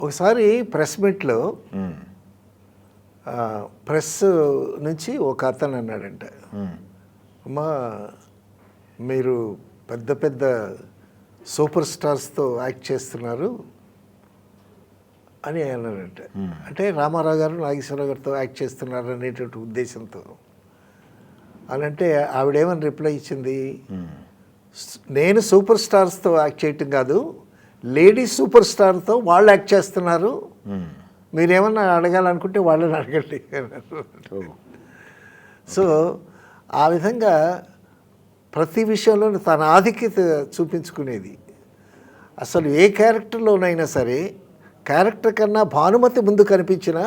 ఒకసారి ప్రెస్ మీట్లో ప్రెస్ నుంచి ఒక అతను అన్నాడంట, అమ్మా మీరు పెద్ద పెద్ద సూపర్ స్టార్స్తో యాక్ట్ చేస్తున్నారు అని అన్నాడంట. అంటే రామారావు గారు నాగేశ్వరరావు గారితో యాక్ట్ చేస్తున్నారు అనేటువంటి ఉద్దేశంతో అని. అంటే ఆవిడేమని రిప్లై ఇచ్చింది, నేను సూపర్ స్టార్స్తో యాక్ట్ చేయటం కాదు, లేడీ సూపర్ స్టార్తో వాళ్ళు యాక్ట్ చేస్తున్నారు, మీరేమన్నా అడగాలనుకుంటే వాళ్ళని అడగండి. సో ఆ విధంగా ప్రతి విషయంలో తన ఆధిక్యత చూపించుకునేది. అసలు ఏ క్యారెక్టర్లోనైనా సరే క్యారెక్టర్ కన్నా భానుమతి ముందు కనిపించినా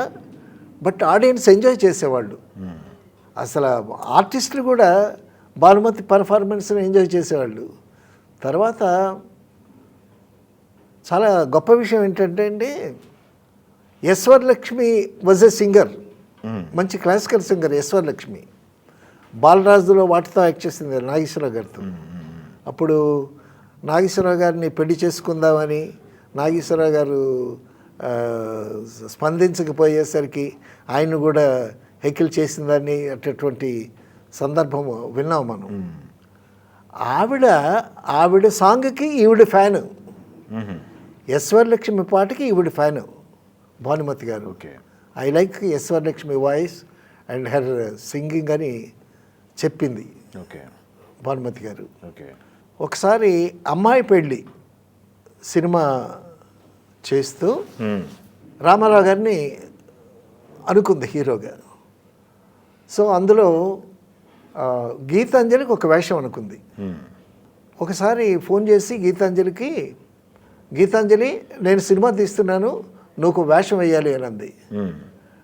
బట్ ఆడియన్స్ ఎంజాయ్ చేసేవాళ్ళు. అసలు ఆర్టిస్టులు కూడా భానుమతి పర్ఫార్మెన్స్ని ఎంజాయ్ చేసేవాళ్ళు. తర్వాత చాలా గొప్ప విషయం ఏంటంటే అండి, యశ్వరలక్ష్మి వాజ్ ఎ సింగర్, మంచి క్లాసికల్ సింగర్ యశ్వరలక్ష్మి. బాలరాజులో వాటితో యాక్ట్ చేసింది నాగేశ్వరరావు గారితో. అప్పుడు నాగేశ్వరరావు గారిని పెళ్లి చేసుకుందామని నాగేశ్వరరావు గారు స్పందించకపోయేసరికి ఆయన కూడా హెకిల్ చేసిందని అటువంటి సందర్భం విన్నాం మనం. ఆవిడ సాంగ్కి ఈవిడ ఫ్యాను, యశ్వరలక్ష్మి పాటకి ఈవిడ fan Bhanumathi garu. I like Yashwaralakshmi voice and her singing అని చెప్పింది భానుమతి గారు. ఒకసారి అమ్మాయి పెళ్ళి సినిమా చేస్తూ రామారావు గారిని అనుకుంది హీరోగా. సో అందులో గీతాంజలికి ఒక వేషం అనుకుంది. ఒకసారి ఫోన్ చేసి గీతాంజలికి, గీతాంజలి నేను సినిమా తీస్తున్నాను, నువ్వు వేషం వేయాలి అని అంది.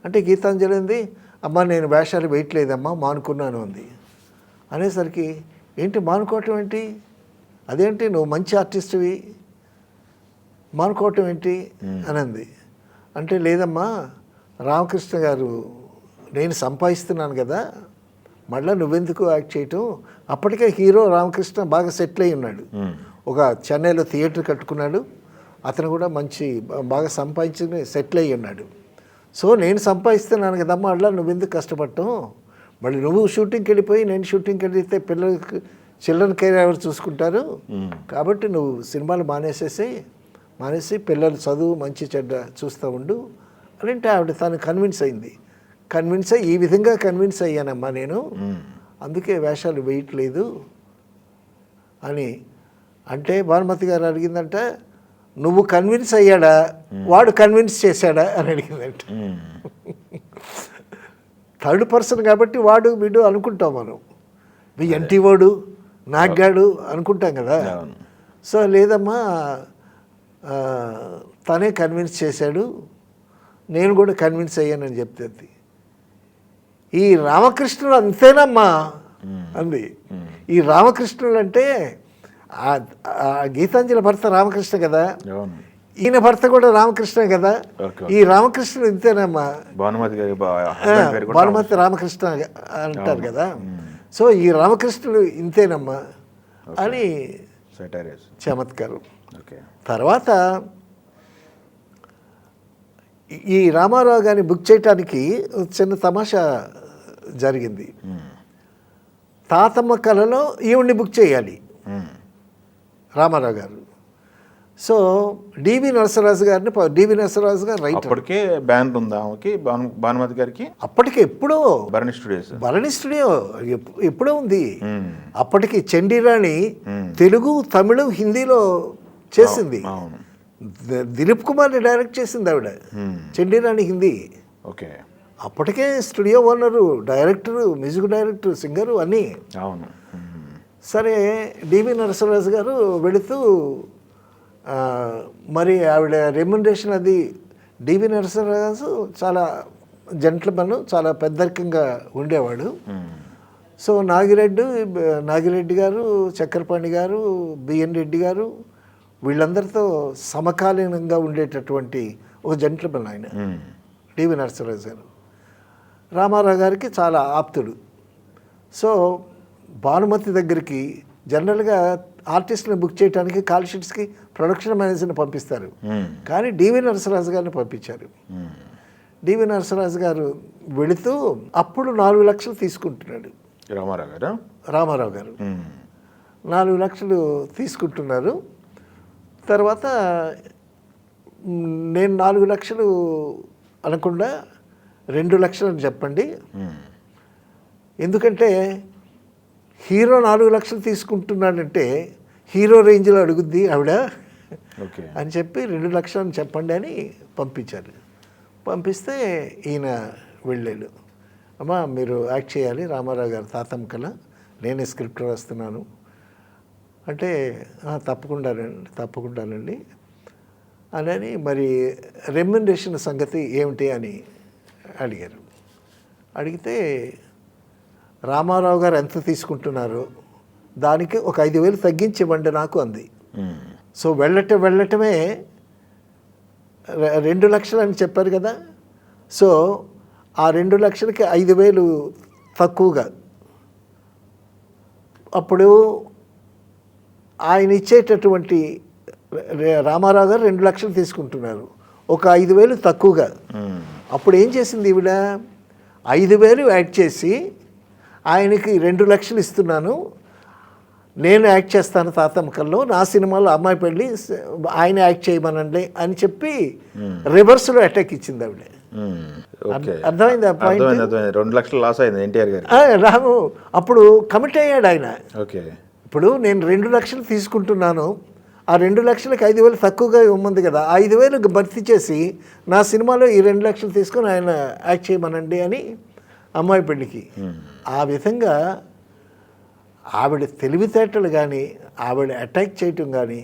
అంటే గీతాంజలి అంది, అమ్మా నేను వేషాలు వేయట్లేదమ్మా, మానుకున్నాను అంది. అనేసరికి ఏంటి మానుకోవటం ఏంటి, అదేంటి నువ్వు మంచి ఆర్టిస్ట్వి మానుకోవటం ఏంటి అని అంది. అంటే లేదమ్మా రామకృష్ణ గారు నేను సంపాదిస్తున్నాను కదా, మళ్ళీ నువ్వెందుకు యాక్ట్ చేయటం, అప్పటికే హీరో రామకృష్ణ బాగా సెటిల్ అయి ఉన్నాడు, ఒక చెన్నైలో థియేటర్ కట్టుకున్నాడు, అతను కూడా మంచి బాగా సంపాదించుకుని సెటిల్ అయ్యి ఉన్నాడు. సో నేను సంపాదిస్తున్నాను కదమ్మా, అట్లా నువ్వెందుకు కష్టపడటం, మళ్ళీ నువ్వు షూటింగ్కి వెళ్ళిపోయి నేను షూటింగ్కి వెళ్తే పిల్లలకి చిల్డ్రన్ కేర్ ఎవరు చూసుకుంటారు, కాబట్టి నువ్వు సినిమాలు మానేసి పిల్లలు చదువు మంచి చెడ్డ చూస్తూ ఉండు అని. అంటే ఆవిడ తను కన్విన్స్ అయ్యి ఈ విధంగా కన్విన్స్ అయ్యానమ్మా నేను, అందుకే వేషాలు వేయట్లేదు అని. అంటే భానుమతి గారు అడిగిందంట, నువ్వు కన్విన్స్ అయ్యాడా వాడు కన్విన్స్ చేశాడా అని అడిగిందంట. థర్డ్ పర్సన్ కాబట్టి వాడు వీడు అనుకుంటాం మనం, ఎంటి వాడు నాగ్గాడు అనుకుంటాం కదా. సో లేదమ్మా తనే కన్విన్స్ చేశాడు, నేను కూడా కన్విన్స్ అయ్యానని చెప్తుంది. ఈ రామకృష్ణుడు అంతేనమ్మా అంది. ఈ రామకృష్ణుడు అంటే గీతాంజలి భర్త రామకృష్ణ కదా, ఈయన భర్త కూడా రామకృష్ణ కదా, ఈ రామకృష్ణుడు ఇంతేనమ్మా, భానుమతి రామకృష్ణ అంటారు కదా. సో ఈ రామకృష్ణుడు ఇంతేనమ్మా అని చమత్కారం. తర్వాత ఈ రామారావు గారిని బుక్ చేయటానికి చిన్న తమాషా జరిగింది. తాతమ్మ కళలో ఈవిడ్ని బుక్ చేయాలి రామారావు గారు. సో డివి నరసరాజు గారిని, డివి నరసరాజు గారు రైటర్, అప్పటికే బ్యానర్ ఉంది ఆమెకి, భానుమతి గారికి అప్పటికే ఎప్పుడో భరణి స్టూడియో ఎప్పుడో ఉంది. అప్పటికి చండీరాణి తెలుగు తమిళం హిందీలో చేసింది, దిలీప్ కుమార్ని డైరెక్ట్ చేసింది ఆవిడ. చండీరాణి హిందీ. అప్పటికే studio owner, director, music director, singer అన్నీ. సరే డివి నరసరాజు గారు వెళుతూ మరి ఆవిడ రెమ్యునరేషన్ అది, డివి నరసరాజు చాలా జెంట్లమన్, చాలా పెద్దరికంగా ఉండేవాడు. సో నాగిరెడ్డి గారు, చక్రపాణి గారు, బిఎన్ రెడ్డి గారు వీళ్ళందరితో సమకాలీనంగా ఉండేటటువంటి ఒక జెంట్లమన్ ఆయన డివి నరసరాజు గారు. రామారావు గారికి చాలా ఆప్తుడు. సో భానుమతి దగ్గరికి జనరల్గా ఆర్టిస్ట్ని బుక్ చేయడానికి కాల్ షీట్స్కి ప్రొడక్షన్ మేనేజర్ని పంపిస్తారు, కానీ డివి నరసరాజు గారిని పంపించారు. డివి నరసరాజు గారు వెళుతూ అప్పుడు 4 లక్షలు తీసుకుంటున్నాడు రామారావు గారు. 4 లక్షలు తీసుకుంటున్నారు. తర్వాత నేను 4 లక్షలు అనకుండా 2 లక్షలు అని చెప్పండి, ఎందుకంటే హీరో 4 లక్షలు తీసుకుంటున్నాడంటే హీరో రేంజ్లో అడుగుద్ది ఆవిడ అని చెప్పి 2 లక్షలు అని చెప్పండి అని పంపించారు. పంపిస్తే ఈయన వెళ్ళాడు. అమ్మా మీరు యాక్ట్ చేయాలి, రామారావు గారు తాతమ్మ నేనే స్క్రిప్ట్ రాస్తున్నాను అంటే తప్పకుండానండి అని. మరి రెమ్యునరేషన్ సంగతి ఏమిటి అని అడిగారు. అడిగితే రామారావు గారు ఎంత తీసుకుంటున్నారు దానికి ఒక 5,000 తగ్గించి ఇవ్వండి నాకు అంది. సో వెళ్ళటమే 2 లక్షలు అని చెప్పారు కదా. సో ఆ 2 లక్షలకి 5,000 తక్కువగా. అప్పుడు ఆయన ఇచ్చేటటువంటి రామారావు గారు 2 లక్షలు తీసుకుంటున్నారు, ఒక 5,000 తక్కువగా. అప్పుడు ఏం చేసింది ఈవిడ, 5,000 యాడ్ చేసి ఆయనకి 2 లక్షలు ఇస్తున్నాను, నేను యాక్ట్ చేస్తాను తాతమ్మకల్లో, నా సినిమాలో అమ్మాయి పెళ్ళి ఆయన యాక్ట్ చేయమనండి అని చెప్పి రివర్స్లో అటాక్ ఇచ్చింది ఆవిడ. అర్థమైంది ఆ పాయింట్. 2 లక్షలు లాస్ అయింది ఎన్టీఆర్ గారు. రాము అప్పుడు కమిట్ అయ్యాడు ఆయన. ఇప్పుడు నేను 2 లక్షలు తీసుకుంటున్నాను, ఆ 2 లక్షలకి 5,000 తక్కువగా ఇవ్వమంది కదా, 5,000 భర్తీ చేసి నా సినిమాలో ఈ 2 లక్షలు తీసుకొని ఆయన యాక్ట్ చేయమనండి అని అమ్మాయి పెళ్ళికి. ఆ విధంగా ఆవిడ తెలివితేటలు కానీ ఆవిడ అటాక్ చేయటం కానీ